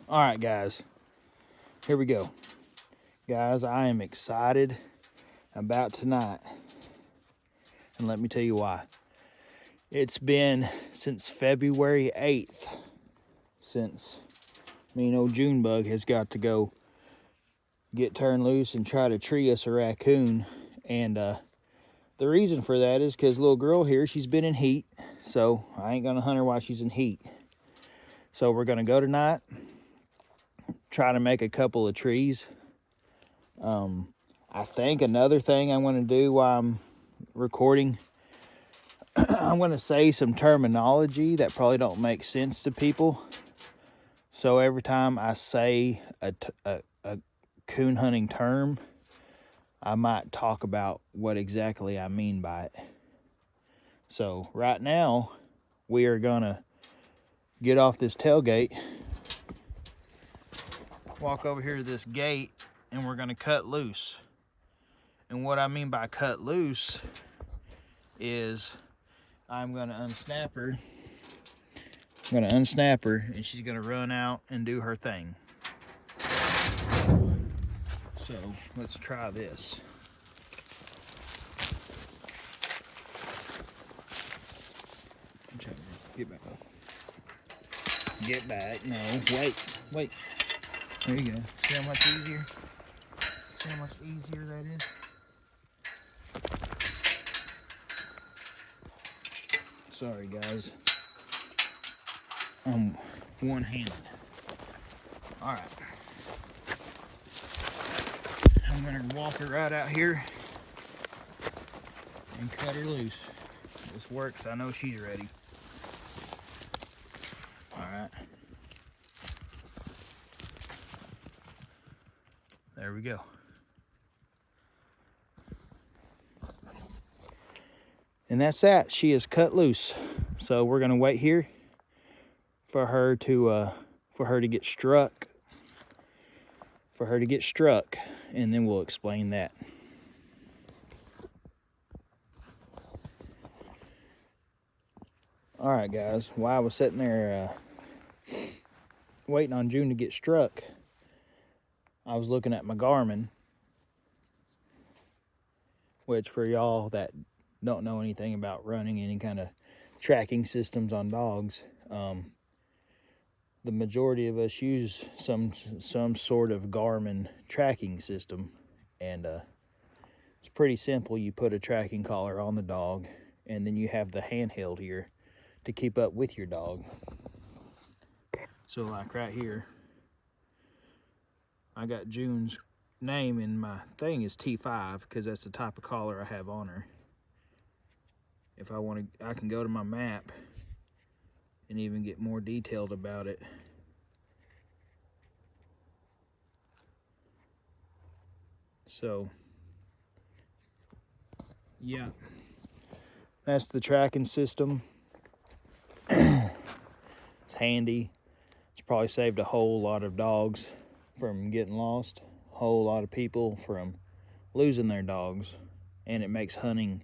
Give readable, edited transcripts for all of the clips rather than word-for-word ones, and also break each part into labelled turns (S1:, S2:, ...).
S1: All right, guys, here we go. Guys, I am excited about tonight, and let me tell you why. It's been since February 8th since me and old Joon Bug has got to go get turned loose and try to tree us a raccoon. And the reason for that is because little girl here, she's been in heat, so I ain't gonna hunt her while she's in heat. So we're gonna go tonight, try to make a couple of trees. I think another thing I'm gonna do while I'm recording, I'm gonna say some terminology that probably don't make sense to people. So every time I say a coon hunting term, I might talk about what exactly I mean by it. So right now, we are gonna get off this tailgate, walk over here to this gate, and we're gonna cut loose. And what I mean by cut loose is I'm gonna unsnap her. I'm gonna unsnap her, and she's gonna run out and do her thing. So let's try this. Get back. Get back. No, wait. There you go. See how much easier? See how much easier that is? Sorry, guys. I'm one-handed. All right. I'm gonna walk her right out here and cut her loose. This works. I know she's ready. All right. There we go. And that's that. She is cut loose. So we're gonna wait here for her to get struck. And then we'll explain that. All right, guys. While I was sitting there waiting on June to get struck, I was looking at my Garmin, which for y'all that don't know anything about running any kind of tracking systems on dogs, the majority of us use some sort of Garmin tracking system, and it's pretty simple. You put a tracking collar on the dog, and then you have the handheld here to keep up with your dog. So like right here, I got June's name in my thing is T5 because that's the type of collar I have on her. If I want to, I can go to my map and even get more detailed about it. So, yeah, that's the tracking system. It's handy. It's probably saved a whole lot of dogs from getting lost, a whole lot of people from losing their dogs, and it makes hunting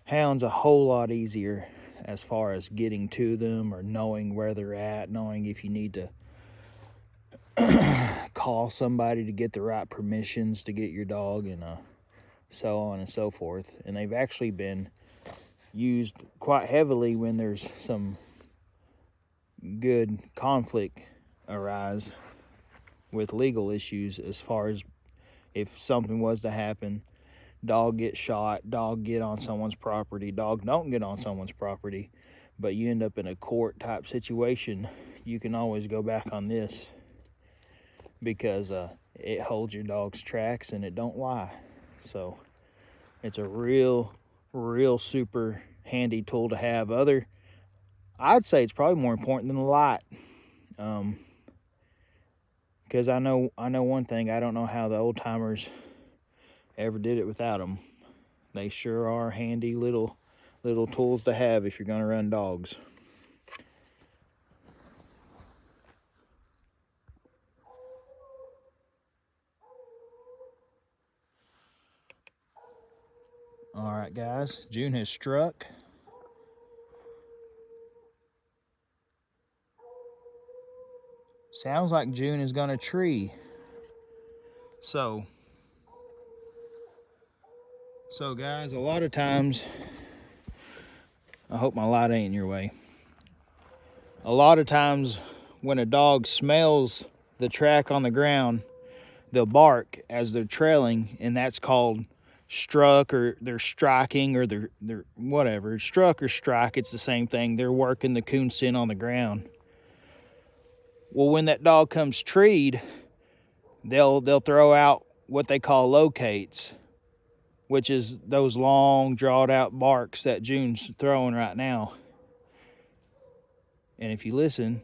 S1: hounds a whole lot easier as far as getting to them or knowing where they're at, knowing if you need to call somebody to get the right permissions to get your dog, and so on and so forth. And they've actually been used quite heavily when there's some good conflict arise with legal issues, as far as if something was to happen, dog get shot, dog get on someone's property, dog don't get on someone's property, but you end up in a court type situation, you can always go back on this because it holds your dog's tracks and it don't lie. So it's a real super handy tool to have. I'd say it's probably more important than the light, because I know one thing. I don't know how the old timers ever did it without them. They sure are handy little tools to have if you're going to run dogs. All right, guys, June has struck. Sounds like June is gonna tree. So guys, a lot of times, I hope my light ain't in your way. A lot of times when a dog smells the track on the ground, they'll bark as they're trailing, and that's called struck, or they're striking, or they're whatever. Struck or strike, it's the same thing. They're working the coon scent on the ground. Well, when that dog comes treed, they'll throw out what they call locates, which is those long, drawed out barks that June's throwing right now. And if you listen,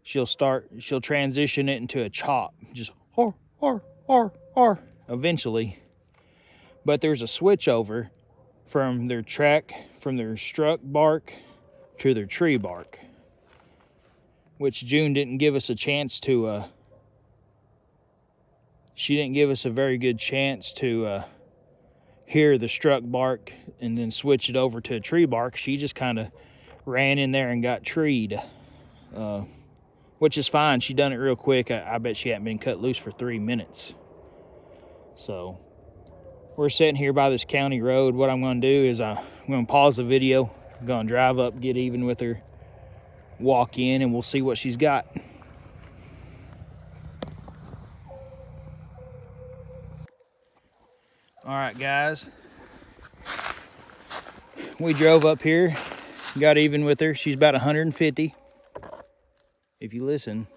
S1: she'll transition it into a chop, just or eventually. But there's a switch over from their struck bark to their tree bark, which June didn't give us a chance to, she didn't give us a very good chance to hear the struck bark and then switch it over to a tree bark. She just kind of ran in there and got treed, which is fine. She done it real quick. I bet she hadn't been cut loose for 3 minutes. So we're sitting here by this county road. What I'm going to do is I'm going to pause the video. I'm going to drive up, get even with her, walk in, and we'll see what she's got. All right, guys. We drove up here, got even with her. She's about 150. If you listen,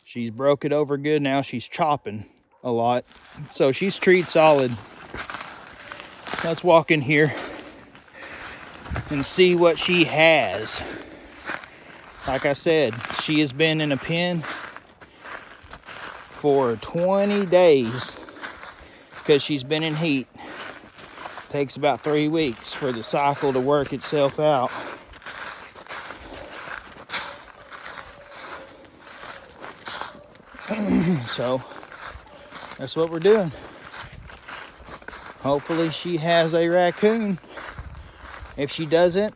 S1: she's broke it over good now. She's chopping a lot. So she's treed solid. Let's walk in here and see what she has. Like I said, she has been in a pen for 20 days because she's been in heat. Takes about 3 weeks for the cycle to work itself out. So that's what we're doing. Hopefully she has a raccoon. If she doesn't,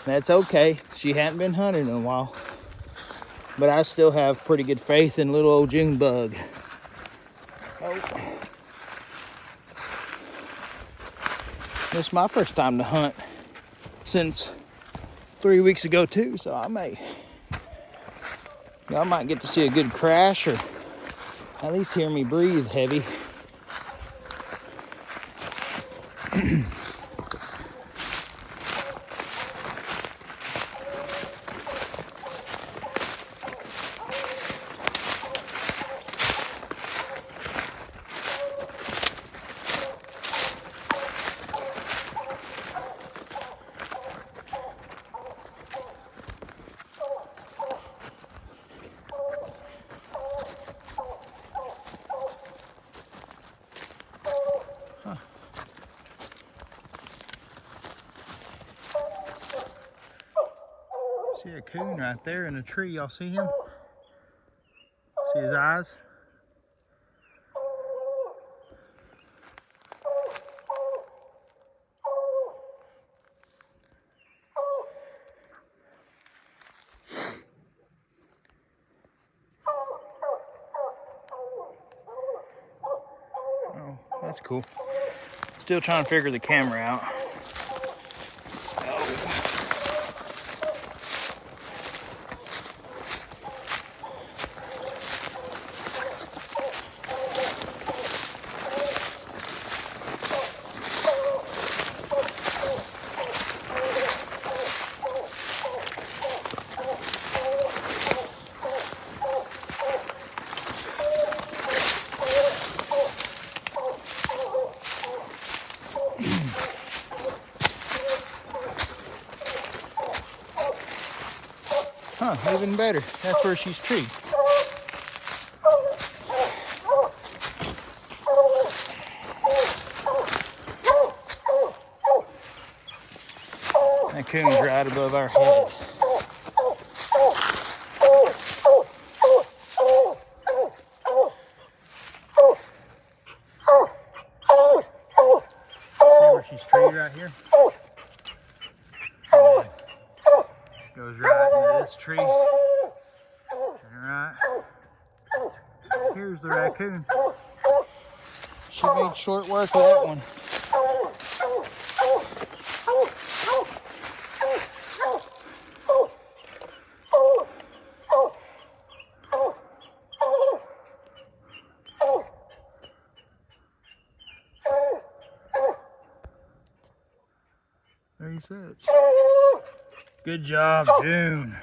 S1: that's okay. She hadn't been hunted in a while. But I still have pretty good faith in little old Joon Bug. Oh. It's my first time to hunt since 3 weeks ago too, so I might get to see a good crash, or at least hear me breathe heavy. See a coon right there in a tree. Y'all see him? See his eyes? Oh, that's cool. Still trying to figure the camera out. Huh, even better. That's where she's treed. That coon's right above our head. See where she's treed right here? Goes right into this tree. And right here's the raccoon. She made short work of that one. There he sits. Good job, Joon.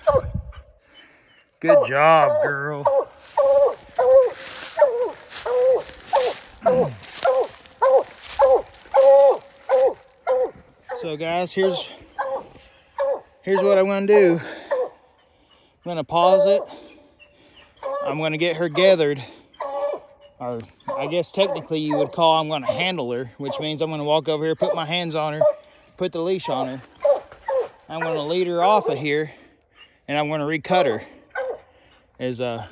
S1: Good job, girl. So guys, here's what I'm gonna do. I'm gonna pause it. I'm gonna get her gathered, or I guess technically you would call I'm gonna handle her, which means I'm gonna walk over here, put my hands on her, put the leash on her. I'm gonna lead her off of here, and I'm gonna recut her, because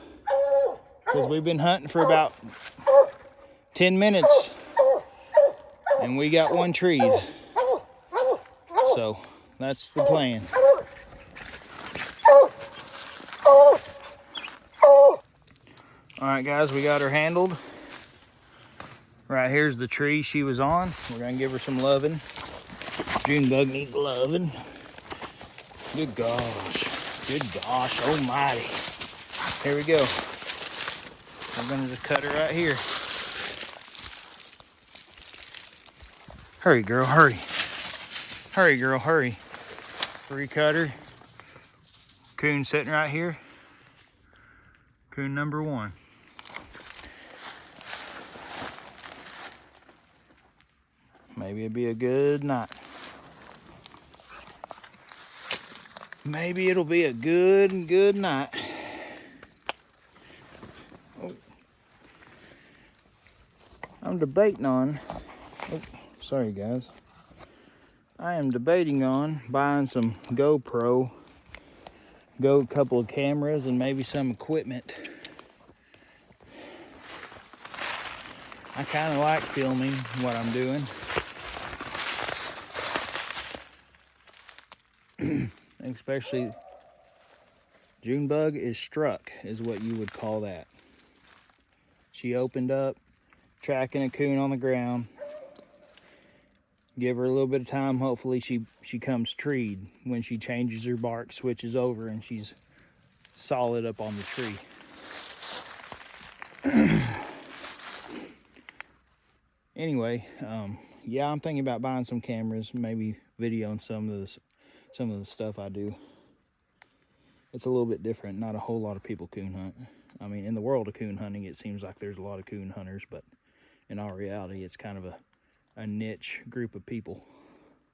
S1: we've been hunting for about 10 minutes, and we got one treed. So that's the plan. All right, guys, we got her handled. Right here's the tree she was on. We're gonna give her some loving. Joon Bug needs loving. Good gosh almighty. Here we go. I'm gonna just cut her right here. Hurry, girl, hurry. Hurry, girl, hurry. Recut her. Coon sitting right here. Coon number 1. Maybe it'll be a good night. Maybe it'll be a good night. Oh. I'm debating on, sorry guys. I am debating on buying some GoPro, couple of cameras, and maybe some equipment. I kind of like filming what I'm doing. Especially, Joon Bug is struck, is what you would call that. She opened up, tracking a coon on the ground. Give her a little bit of time. Hopefully she comes treed when she changes her bark, switches over, and she's solid up on the tree. Anyway, yeah, I'm thinking about buying some cameras, maybe videoing some of the stuff I do. It's a little bit different. Not a whole lot of people coon hunt. I mean, in the world of coon hunting, it seems like there's a lot of coon hunters, but in all reality, it's kind of a niche group of people.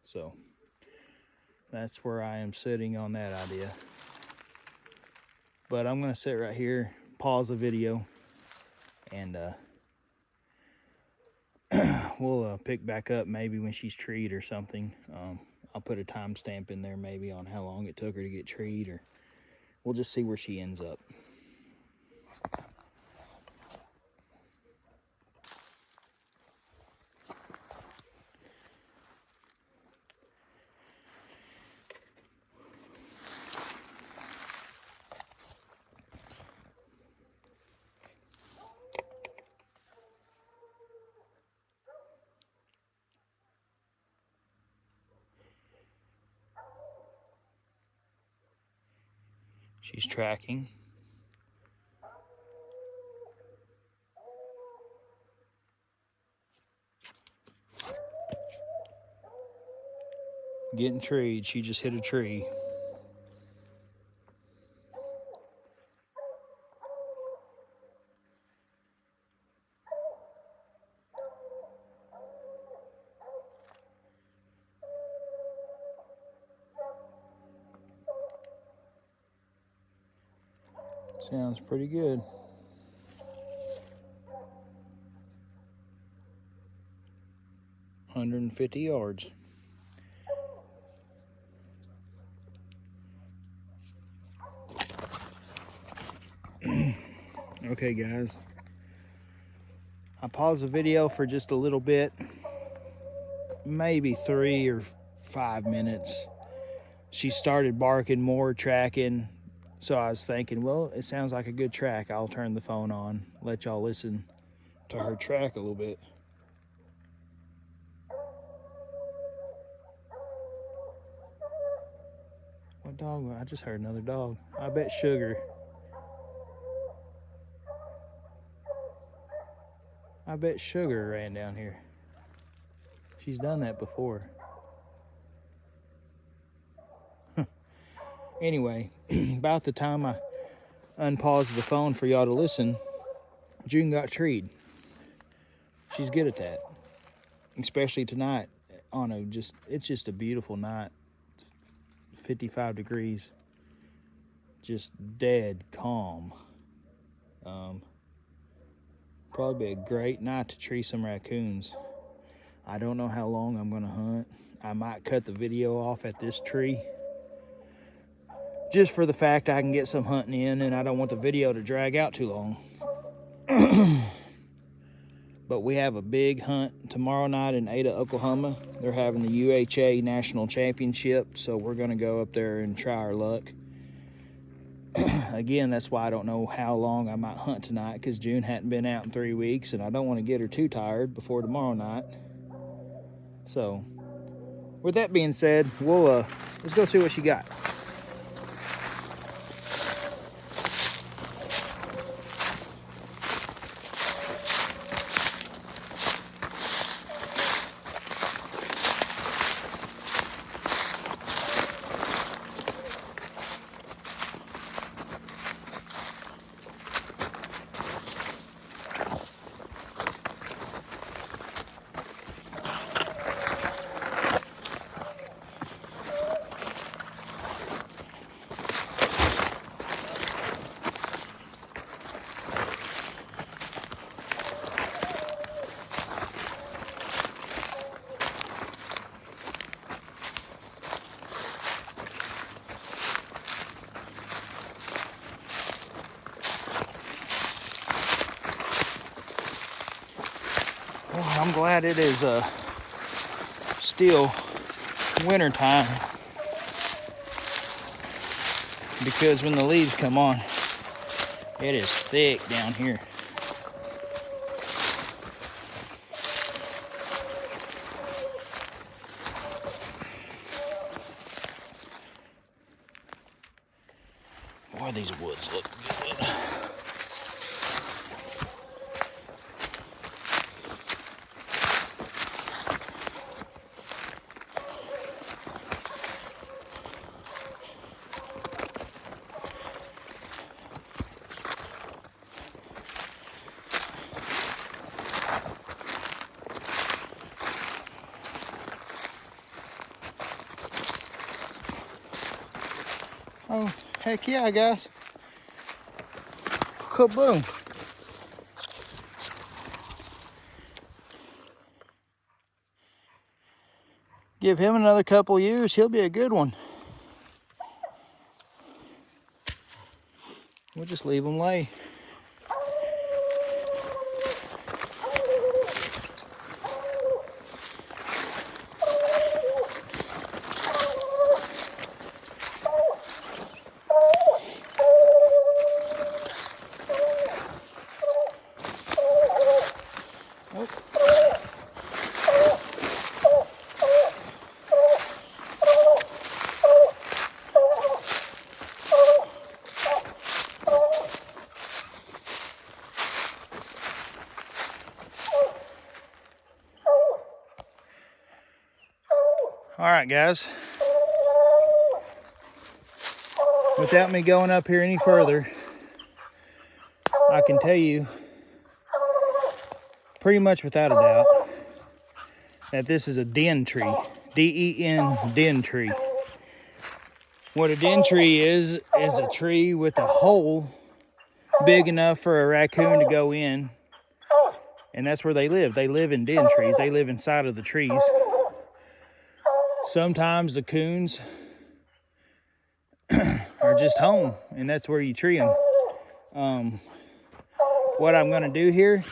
S1: So that's where I am sitting on that idea. But I'm gonna sit right here, pause the video, and we'll pick back up maybe when she's treed or something. I'll put a timestamp in there maybe on how long it took her to get treed, or we'll just see where she ends up. She's tracking. Getting treed. She just hit a tree. Sounds pretty good. $150 yards. Okay, guys. I paused the video for just a little bit, maybe 3 or 5 minutes. she started barking more, tracking. So I was thinking, well, it sounds like a good track. I'll turn the phone on, let y'all listen to her track a little bit. What dog? I just heard another dog. I bet Sugar. I bet Sugar ran down here. She's done that before. Anyway, about the time I unpaused the phone for y'all to listen, June got treed. She's good at that, especially tonight. It's just a beautiful night. 55 degrees, just dead calm. Probably be a great night to tree some raccoons. I don't know how long I'm gonna hunt. I might cut the video off at this tree, just for the fact I can get some hunting in, and I don't want the video to drag out too long. But we have a big hunt tomorrow night in Ada, Oklahoma. They're having the UHA National Championship, so we're gonna go up there and try our luck. Again, that's why I don't know how long I might hunt tonight, because June hadn't been out in 3 weeks, and I don't want to get her too tired before tomorrow night. So, with that being said, let's go see what she got. Well, I'm glad it is still winter time, because when the leaves come on, it is thick down here. Boy, these woods look good. Oh, heck yeah, guys. Kaboom. Give him another couple years, he'll be a good one. We'll just leave him lay. All right, guys. Without me going up here any further, I can tell you pretty much without a doubt that this is a den tree. D-E-N, den tree. What a den tree is a tree with a hole big enough for a raccoon to go in. And that's where they live. They live in den trees. They live inside of the trees. Sometimes the coons are just home, and that's where you tree them. What I'm gonna do here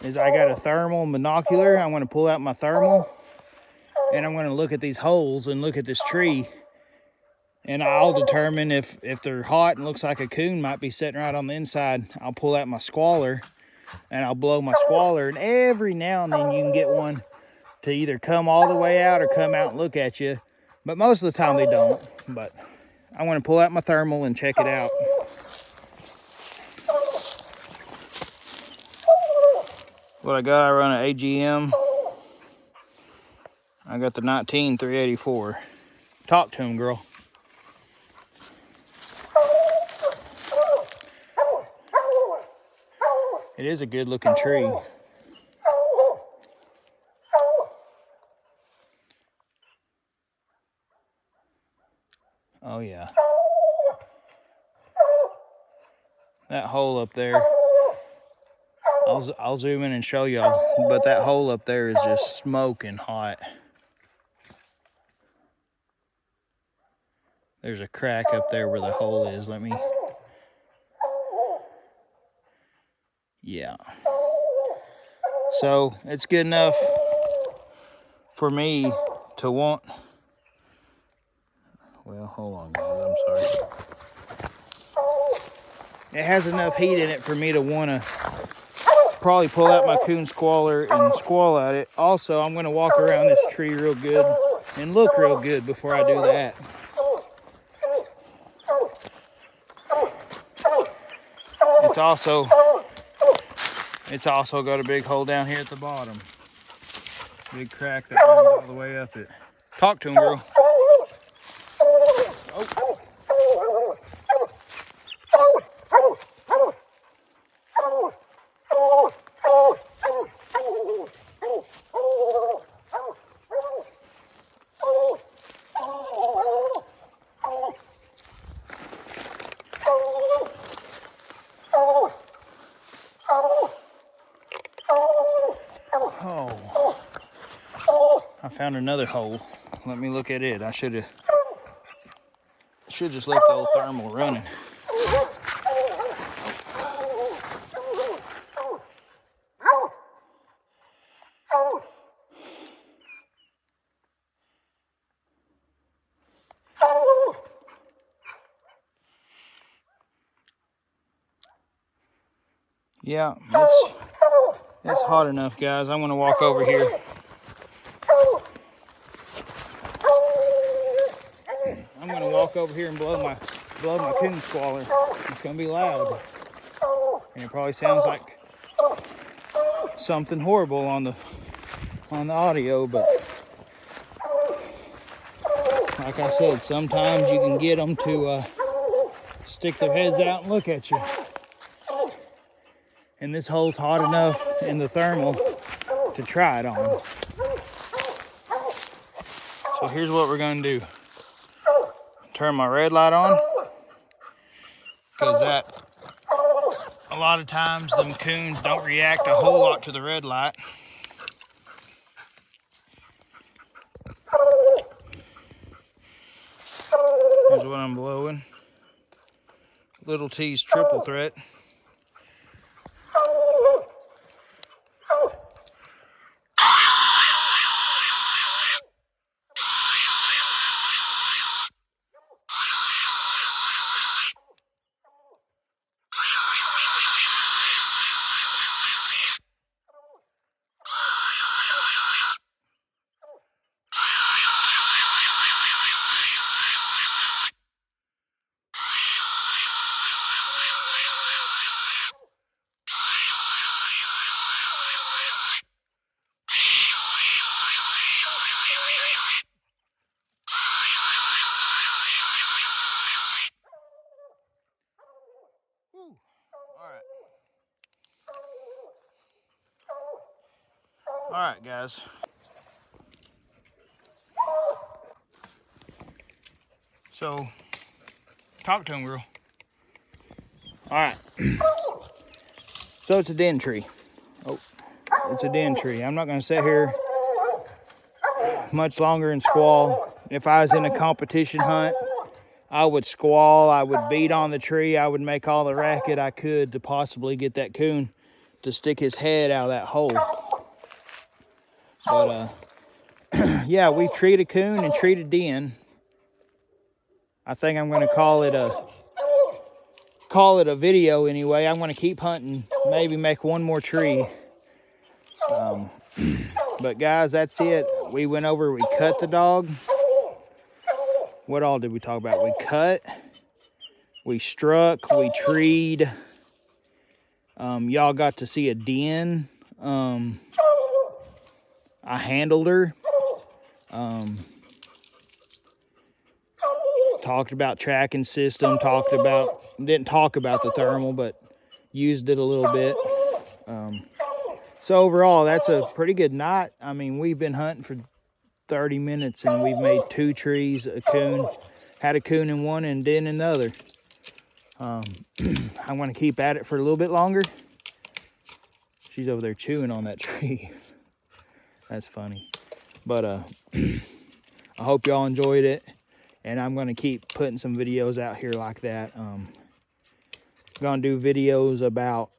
S1: is I got a thermal monocular. I'm gonna pull out my thermal, and I'm gonna look at these holes and look at this tree And I'll determine if they're hot and looks like a coon might be sitting right on the inside. I'll pull out my squaller and I'll blow my squaller. And every now and then you can get one to either come all the way out or come out and look at you. But most of the time they don't. But I'm going to pull out my thermal and check it out. What I got, I run an AGM. I got the 19384. Talk to him, girl. It is a good looking tree. Oh yeah. That hole up there, I'll zoom in and show y'all, but that hole up there is just smoking hot. There's a crack up there where the hole is. Let me, yeah. So it's good enough for me to want, well, hold on guys, I'm sorry. It has enough heat in it for me to want to probably pull out my coon squaller and squall at it. Also, I'm going to walk around this tree real good and look real good before I do that. It's also got a big hole down here at the bottom. Big crack that runs all the way up it. Talk to him, girl. Oh. I found another hole. Let me look at it. I should just left the old thermal running. Yeah, it's hot enough, guys. I'm gonna walk over here. I'm gonna walk over here and blow my coon squaller. It's gonna be loud, and it probably sounds like something horrible on the audio, but like I said, sometimes you can get them to stick their heads out and look at you. And this hole's hot enough in the thermal to try it on. So here's what we're gonna do. Turn my red light on, because a lot of times them coons don't react a whole lot to the red light. Here's what I'm blowing. Little T's triple threat. All right, guys. So, talk to him, girl. All right. So it's a den tree. Oh, it's a den tree. I'm not going to sit here much longer and squall. If I was in a competition hunt, I would squall. I would beat on the tree. I would make all the racket I could to possibly get that coon to stick his head out of that hole. But yeah, we treat a coon and treat a den I think I'm going to call it a video anyway. I'm going to keep hunting, maybe make one more tree. But guys, that's it. We went over, we cut the dog. What all did we talk about? We cut, we struck, we treed. Y'all got to see a den. I handled her. Talked about tracking system, didn't talk about the thermal, but used it a little bit. So overall, that's a pretty good night. I mean, we've been hunting for 30 minutes and we've made 2 trees, a coon, had a coon in one and den in the other. I'm going to keep at it for a little bit longer. She's over there chewing on that tree. That's funny. But I hope y'all enjoyed it. And I'm going to keep putting some videos out here like that. Going to do videos about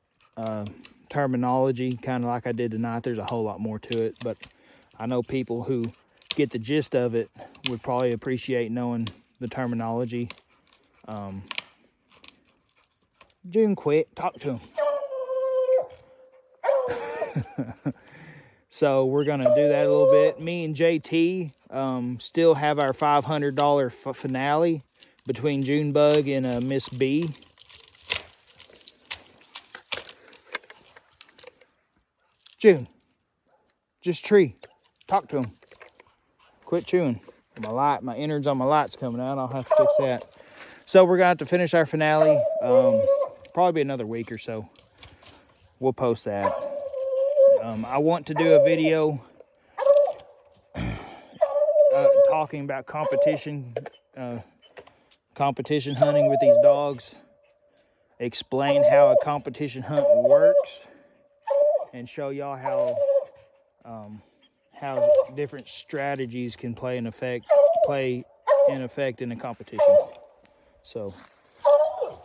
S1: terminology, kind of like I did tonight. There's a whole lot more to it. But I know people who get the gist of it would probably appreciate knowing the terminology. Joon, quit. Talk to him. So we're going to do that a little bit. Me and JT still have our $500 finale between Joon Bug and Miss B. Joon, just tree. Talk to him. Quit chewing. My innards on my light's coming out. I'll have to fix that. So we're going to have to finish our finale. Probably be another week or so. We'll post that. I want to do a video talking about competition hunting with these dogs. Explain how a competition hunt works. And show y'all how different strategies can play in effect in a competition. So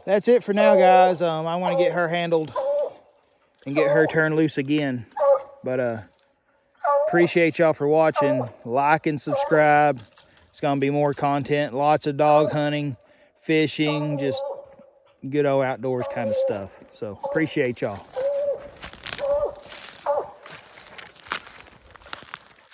S1: that's it for now, guys. I want to get her handled and get her turned loose again. But appreciate y'all for watching. Like and subscribe. It's gonna be more content. Lots of dog hunting, fishing, just good old outdoors kind of stuff. So appreciate y'all.